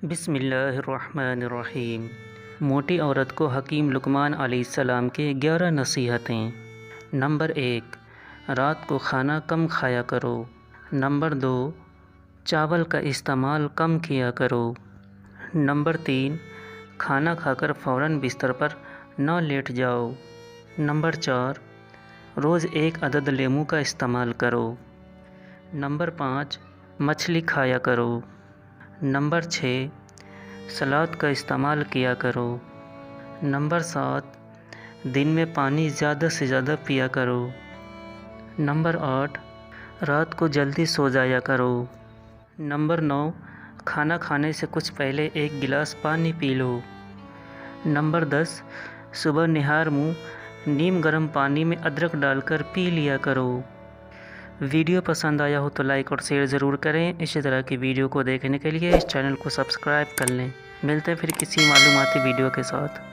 बिस्मिल्लाहिर्रहमानिर्रहीम। मोटी औरत को हकीम लुक़मान अलैहिस्सलाम के 11 नसीहतें। नंबर 1, रात को खाना कम खाया करो। नंबर 2, चावल का इस्तेमाल कम किया करो। नंबर 3, खाना खाकर फ़ौरन बिस्तर पर न लेट जाओ। नंबर 4, रोज़ 1 अदद लेमू का इस्तेमाल करो। नंबर 5, मछली खाया करो। नंबर 6, सलाद का इस्तेमाल किया करो। नंबर 7, दिन में पानी ज़्यादा से ज़्यादा पिया करो। नंबर 8, रात को जल्दी सो जाया करो। नंबर 9, खाना खाने से कुछ पहले 1 गिलास पानी पी लो। नंबर 10, सुबह निहार मुँह नीम गर्म पानी में अदरक डालकर पी लिया करो। वीडियो पसंद आया हो तो लाइक और शेयर ज़रूर करें। इसी तरह की वीडियो को देखने के लिए इस चैनल को सब्सक्राइब कर लें। मिलते हैं फिर किसी मालूमाती वीडियो के साथ।